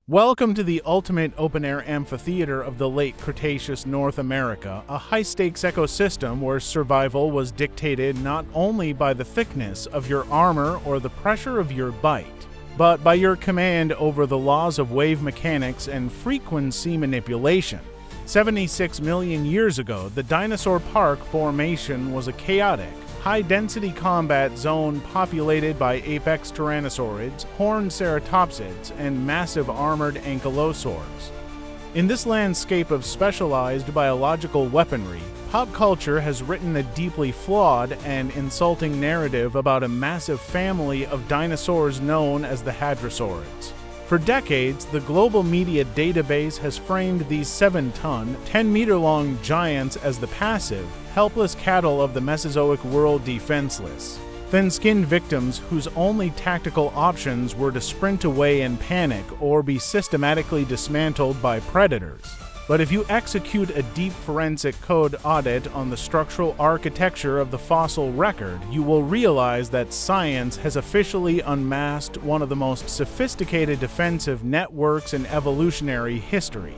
Welcome to the ultimate open-air amphitheater of the late Cretaceous North America, a high-stakes ecosystem where survival was dictated not only by the thickness of your armor or the pressure of your bite, but by your command over the laws of wave mechanics and frequency manipulation. 76 million years ago, the Dinosaur Park Formation was a chaotic, high-density combat zone populated by apex tyrannosaurids, horned ceratopsids, and massive armored ankylosaurs. In this landscape of specialized biological weaponry, pop culture has written a deeply flawed and insulting narrative about a massive family of dinosaurs known as the hadrosaurids. For decades, the global media database has framed these 7-ton, 10-meter-long giants as the passive, helpless cattle of the Mesozoic world, defenseless, thin-skinned victims whose only tactical options were to sprint away in panic or be systematically dismantled by predators. But if you execute a deep forensic code audit on the structural architecture of the fossil record, you will realize that science has officially unmasked one of the most sophisticated defensive networks in evolutionary history.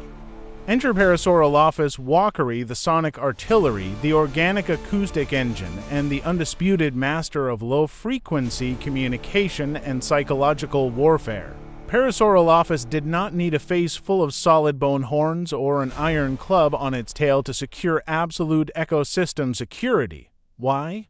Enter Parasaurolophus walkeri, the sonic artillery, the organic acoustic engine, and the undisputed master of low-frequency communication and psychological warfare. Parasaurolophus did not need a face full of solid bone horns or an iron club on its tail to secure absolute ecosystem security. Why?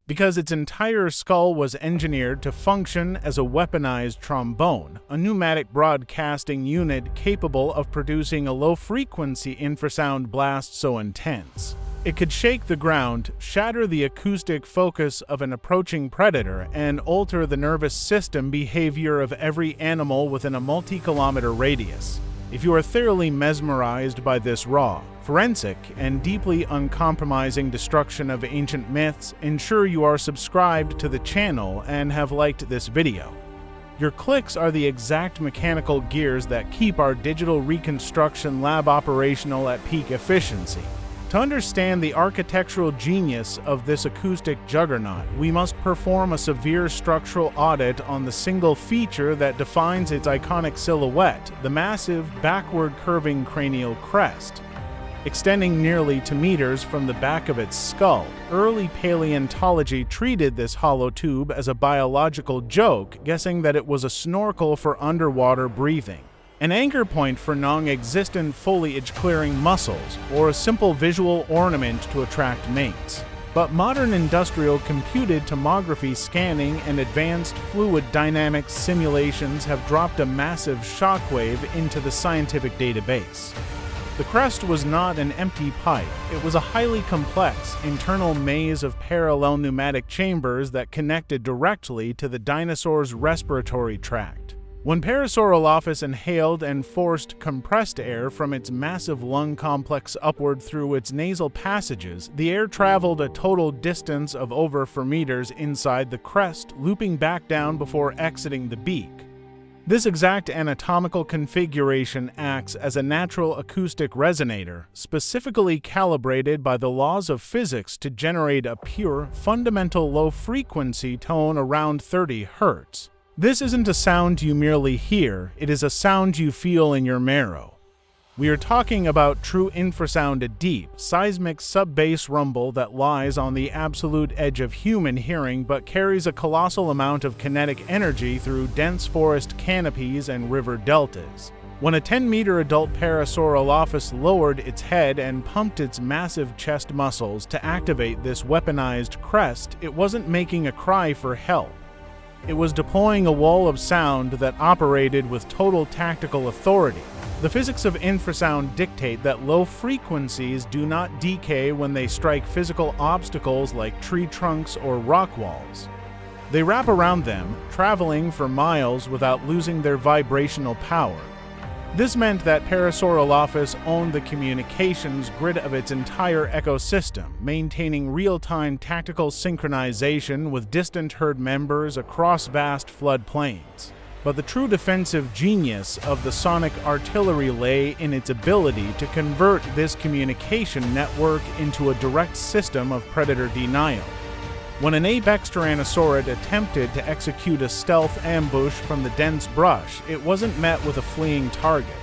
Because its entire skull was engineered to function as a weaponized trombone, a pneumatic broadcasting unit capable of producing a low-frequency infrasound blast so intense it could shake the ground, shatter the acoustic focus of an approaching predator, and alter the nervous system behavior of every animal within a multi-kilometer radius. If you are thoroughly mesmerized by this raw, forensic, and deeply uncompromising destruction of ancient myths, ensure you are subscribed to the channel and have liked this video. Your clicks are the exact mechanical gears that keep our digital reconstruction lab operational at peak efficiency. To understand the architectural genius of this acoustic juggernaut, we must perform a severe structural audit on the single feature that defines its iconic silhouette, the massive, backward-curving cranial crest. Extending nearly 2 meters from the back of its skull, early paleontology treated this hollow tube as a biological joke, guessing that it was a snorkel for underwater breathing, an anchor point for non-existent foliage-clearing mussels, or a simple visual ornament to attract mates. But modern industrial computed tomography scanning and advanced fluid dynamics simulations have dropped a massive shockwave into the scientific database. The crest was not an empty pipe, it was a highly complex, internal maze of parallel pneumatic chambers that connected directly to the dinosaur's respiratory tract. When Parasaurolophus inhaled and forced compressed air from its massive lung complex upward through its nasal passages, the air traveled a total distance of over 4 meters inside the crest, looping back down before exiting the beak. This exact anatomical configuration acts as a natural acoustic resonator, specifically calibrated by the laws of physics to generate a pure, fundamental low-frequency tone around 30 Hz. This isn't a sound you merely hear, it is a sound you feel in your marrow. We are talking about true infrasound, a deep, seismic sub-bass rumble that lies on the absolute edge of human hearing but carries a colossal amount of kinetic energy through dense forest canopies and river deltas. When a 10-meter adult Parasaurolophus lowered its head and pumped its massive chest muscles to activate this weaponized crest, it wasn't making a cry for help. It was deploying a wall of sound that operated with total tactical authority. The physics of infrasound dictate that low frequencies do not decay when they strike physical obstacles like tree trunks or rock walls. They wrap around them, traveling for miles without losing their vibrational power. This meant that Parasaurolophus owned the communications grid of its entire ecosystem, maintaining real-time tactical synchronization with distant herd members across vast floodplains. But the true defensive genius of the sonic artillery lay in its ability to convert this communication network into a direct system of predator denial. When an apex tyrannosaurid attempted to execute a stealth ambush from the dense brush, it wasn't met with a fleeing target.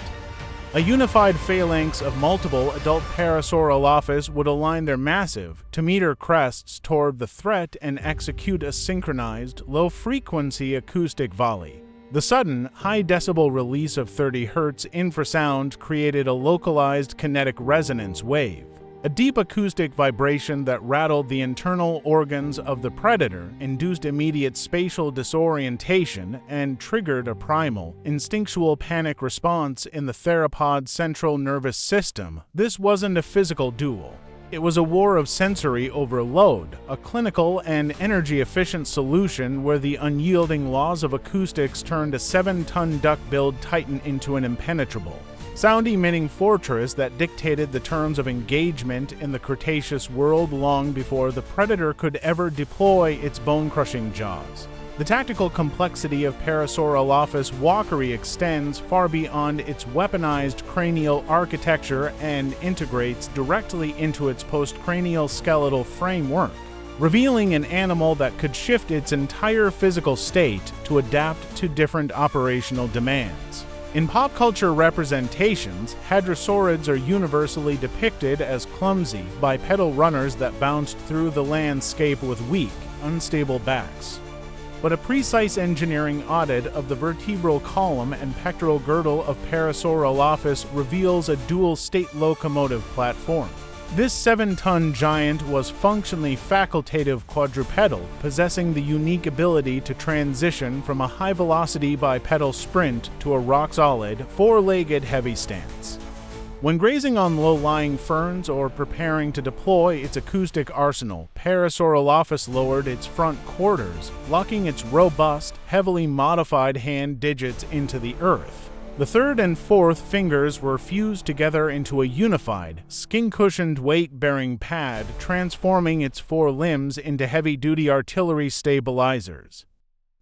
A unified phalanx of multiple adult Parasaurolophus would align their massive, to-meter crests toward the threat and execute a synchronized, low-frequency acoustic volley. The sudden, high-decibel release of 30 Hz infrasound created a localized kinetic resonance wave, a deep acoustic vibration that rattled the internal organs of the predator, induced immediate spatial disorientation, and triggered a primal, instinctual panic response in the theropod's central nervous system. This wasn't a physical duel. It was a war of sensory overload, a clinical and energy-efficient solution where the unyielding laws of acoustics turned a 7-ton duck-billed titan into an impenetrable, sound-emitting fortress that dictated the terms of engagement in the Cretaceous world long before the predator could ever deploy its bone-crushing jaws. The tactical complexity of Parasaurolophus walkery extends far beyond its weaponized cranial architecture and integrates directly into its postcranial skeletal framework, revealing an animal that could shift its entire physical state to adapt to different operational demands. In pop culture representations, hadrosaurids are universally depicted as clumsy, bipedal runners that bounced through the landscape with weak, unstable backs. But a precise engineering audit of the vertebral column and pectoral girdle of Parasaurolophus reveals a dual-state locomotive platform. This 7-ton giant was functionally facultative quadrupedal, possessing the unique ability to transition from a high-velocity bipedal sprint to a rock-solid, four-legged heavy stance. When grazing on low-lying ferns or preparing to deploy its acoustic arsenal, Parasaurolophus lowered its front quarters, locking its robust, heavily modified hand digits into the earth. The third and fourth fingers were fused together into a unified, skin-cushioned weight-bearing pad, transforming its four limbs into heavy-duty artillery stabilizers.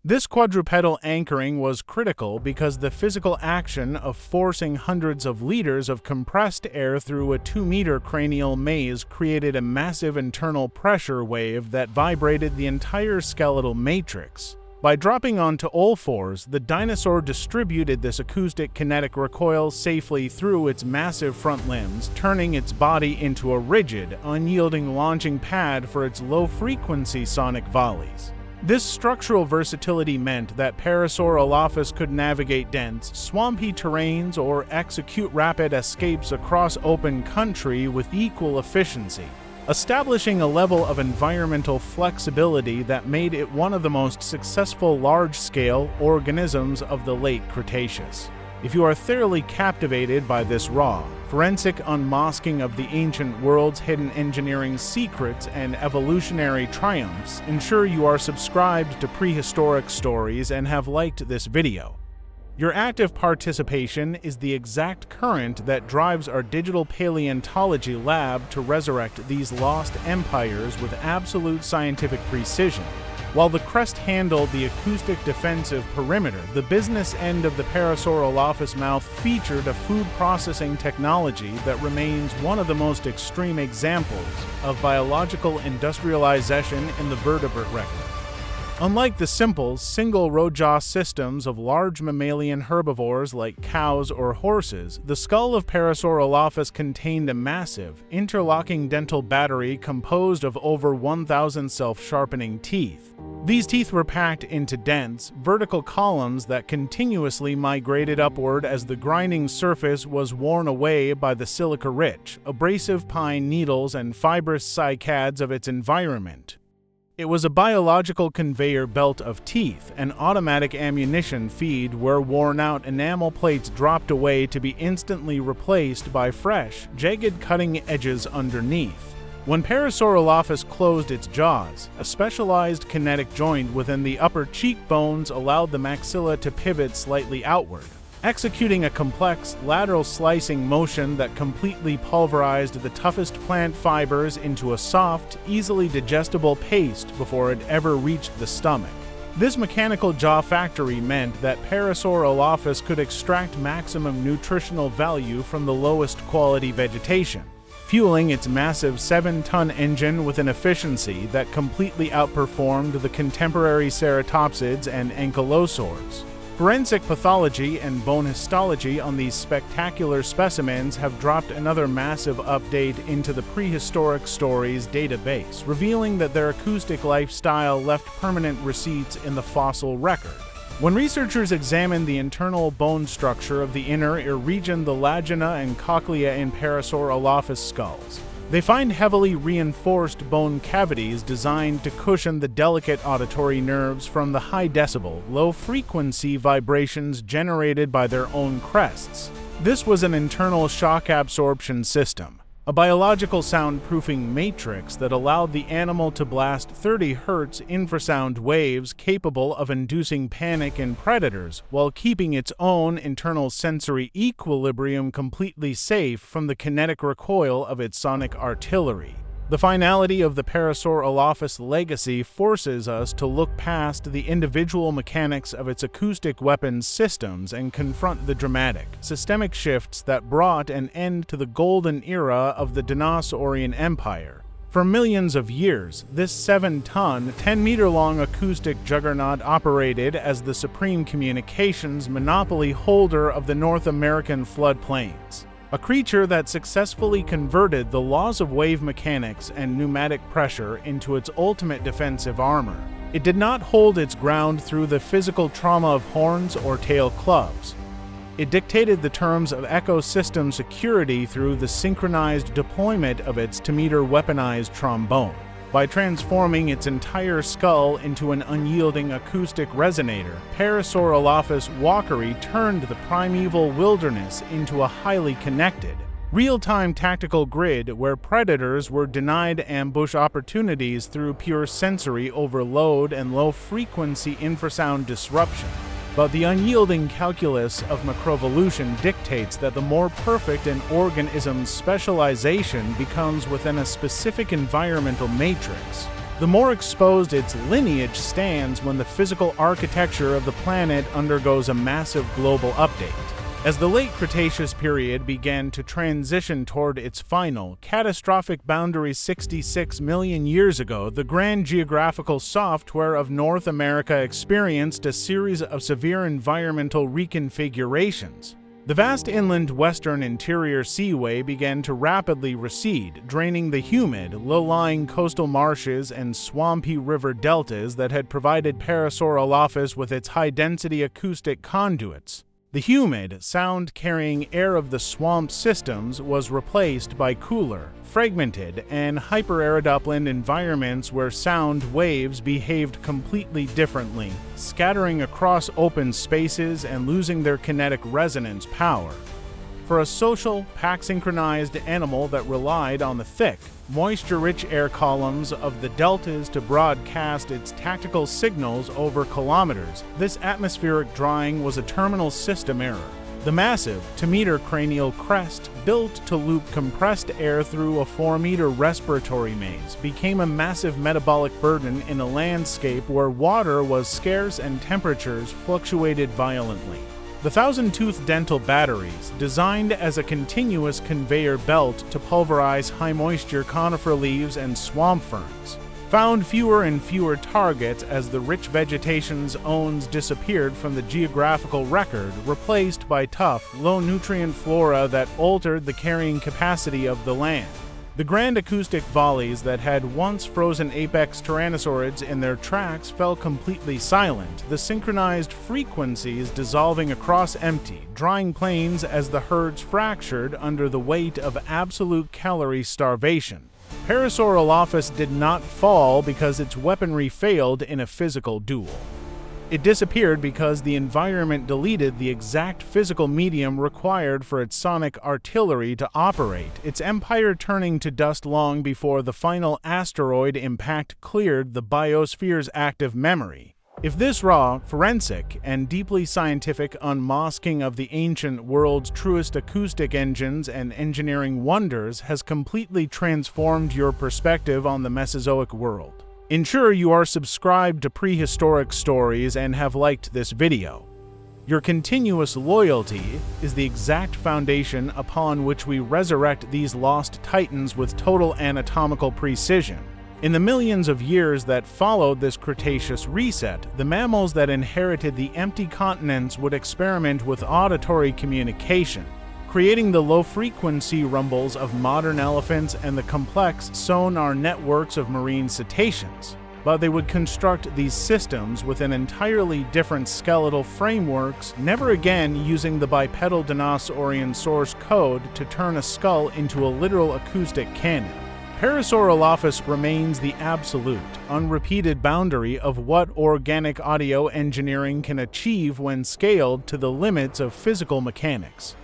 This quadrupedal anchoring was critical because the physical action of forcing hundreds of liters of compressed air through a 2-meter cranial maze created a massive internal pressure wave that vibrated the entire skeletal matrix. By dropping onto all fours, the dinosaur distributed this acoustic kinetic recoil safely through its massive front limbs, turning its body into a rigid, unyielding launching pad for its low-frequency sonic volleys. This structural versatility meant that Parasaurolophus could navigate dense, swampy terrains or execute rapid escapes across open country with equal efficiency, establishing a level of environmental flexibility that made it one of the most successful large-scale organisms of the late Cretaceous. If you are thoroughly captivated by this raw, forensic unmasking of the ancient world's hidden engineering secrets and evolutionary triumphs, ensure you are subscribed to Prehistoric Stories and have liked this video. Your active participation is the exact current that drives our digital paleontology lab to resurrect these lost empires with absolute scientific precision. While the crest handled the acoustic defensive perimeter, the business end of the Parasaurolophus mouth featured a food processing technology that remains one of the most extreme examples of biological industrialization in the vertebrate record. Unlike the simple, single-row-jaw systems of large mammalian herbivores like cows or horses, the skull of Parasaurolophus contained a massive, interlocking dental battery composed of over 1,000 self-sharpening teeth. These teeth were packed into dense, vertical columns that continuously migrated upward as the grinding surface was worn away by the silica-rich, abrasive pine needles and fibrous cycads of its environment. It was a biological conveyor belt of teeth, an automatic ammunition feed where worn-out enamel plates dropped away to be instantly replaced by fresh, jagged cutting edges underneath. When Parasaurolophus closed its jaws, a specialized kinetic joint within the upper cheekbones allowed the maxilla to pivot slightly outward, executing a complex lateral slicing motion that completely pulverized the toughest plant fibers into a soft, easily digestible paste before it ever reached the stomach. This mechanical jaw factory meant that Parasaurolophus could extract maximum nutritional value from the lowest quality vegetation. fueling its massive 7-ton engine with an efficiency that completely outperformed the contemporary ceratopsids and ankylosaurs. Forensic pathology and bone histology on these spectacular specimens have dropped another massive update into the Prehistoric Stories database, revealing that their acoustic lifestyle left permanent receipts in the fossil record. When researchers examined the internal bone structure of the inner ear region, the lagina and cochlea in Parasaurolophus skulls, they find heavily reinforced bone cavities designed to cushion the delicate auditory nerves from the high-decibel, low-frequency vibrations generated by their own crests. This was an internal shock absorption system, a biological soundproofing matrix that allowed the animal to blast 30 Hz infrasound waves capable of inducing panic in predators while keeping its own internal sensory equilibrium completely safe from the kinetic recoil of its sonic artillery. The finality of the Parasaurolophus legacy forces us to look past the individual mechanics of its acoustic weapons systems and confront the dramatic, systemic shifts that brought an end to the golden era of the Dinosaurian Empire. For millions of years, this 7-ton, 10-meter-long acoustic juggernaut operated as the supreme communications monopoly holder of the North American floodplains. A creature that successfully converted the laws of wave mechanics and pneumatic pressure into its ultimate defensive armor. It did not hold its ground through the physical trauma of horns or tail clubs. It dictated the terms of ecosystem security through the synchronized deployment of its 2-meter weaponized trombone. By transforming its entire skull into an unyielding acoustic resonator, Parasaurolophus walkery turned the primeval wilderness into a highly connected, real-time tactical grid where predators were denied ambush opportunities through pure sensory overload and low-frequency infrasound disruption. But the unyielding calculus of macroevolution dictates that the more perfect an organism's specialization becomes within a specific environmental matrix, the more exposed its lineage stands when the physical architecture of the planet undergoes a massive global update. As the late Cretaceous period began to transition toward its final, catastrophic boundary 66 million years ago, the grand geographical software of North America experienced a series of severe environmental reconfigurations. The vast inland western interior seaway began to rapidly recede, draining the humid, low-lying coastal marshes and swampy river deltas that had provided Parasaurolophus with its high-density acoustic conduits. The humid, sound-carrying air of the swamp systems was replaced by cooler, fragmented, and hyperarid upland environments where sound waves behaved completely differently, scattering across open spaces and losing their kinetic resonance power. For a social, pack-synchronized animal that relied on the thick, moisture-rich air columns of the deltas to broadcast its tactical signals over kilometers, this atmospheric drying was a terminal system error. The massive, 2-meter cranial crest, built to loop compressed air through a 4-meter respiratory maze, became a massive metabolic burden in a landscape where water was scarce and temperatures fluctuated violently. The 1,000-tooth dental batteries, designed as a continuous conveyor belt to pulverize high-moisture conifer leaves and swamp ferns, found fewer and fewer targets as the rich vegetation's owns disappeared from the geographical record, replaced by tough, low-nutrient flora that altered the carrying capacity of the land. The grand acoustic volleys that had once frozen apex tyrannosaurids in their tracks fell completely silent, the synchronized frequencies dissolving across empty, drying plains as the herds fractured under the weight of absolute calorie starvation. Parasaurolophus did not fall because its weaponry failed in a physical duel. It disappeared because the environment deleted the exact physical medium required for its sonic artillery to operate, its empire turning to dust long before the final asteroid impact cleared the biosphere's active memory. If this raw, forensic, and deeply scientific unmasking of the ancient world's truest acoustic engines and engineering wonders has completely transformed your perspective on the Mesozoic world, ensure you are subscribed to Prehistoric Stories and have liked this video. Your continuous loyalty is the exact foundation upon which we resurrect these lost titans with total anatomical precision. In the millions of years that followed this Cretaceous reset, the mammals that inherited the empty continents would experiment with auditory communication, creating the low-frequency rumbles of modern elephants and the complex sonar networks of marine cetaceans. But they would construct these systems with an entirely different skeletal frameworks, never again using the bipedal dinosaurian source code to turn a skull into a literal acoustic cannon. Parasaurolophus remains the absolute, unrepeated boundary of what organic audio engineering can achieve when scaled to the limits of physical mechanics.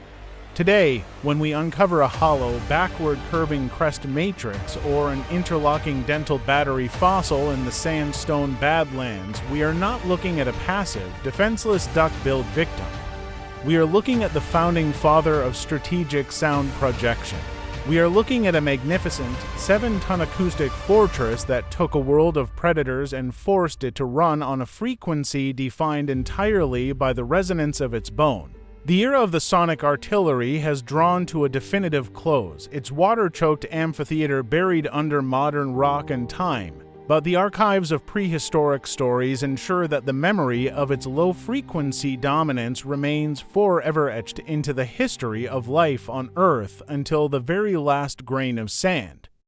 Today, when we uncover a hollow, backward-curving crest matrix or an interlocking dental battery fossil in the sandstone badlands, we are not looking at a passive, defenseless duck-billed victim. We are looking at the founding father of strategic sound projection. We are looking at a magnificent, 7-ton acoustic fortress that took a world of predators and forced it to run on a frequency defined entirely by the resonance of its bone. The era of the sonic artillery has drawn to a definitive close, its water-choked amphitheater buried under modern rock and time. But the archives of prehistoric stories ensure that the memory of its low-frequency dominance remains forever etched into the history of life on Earth until the very last grain of sand.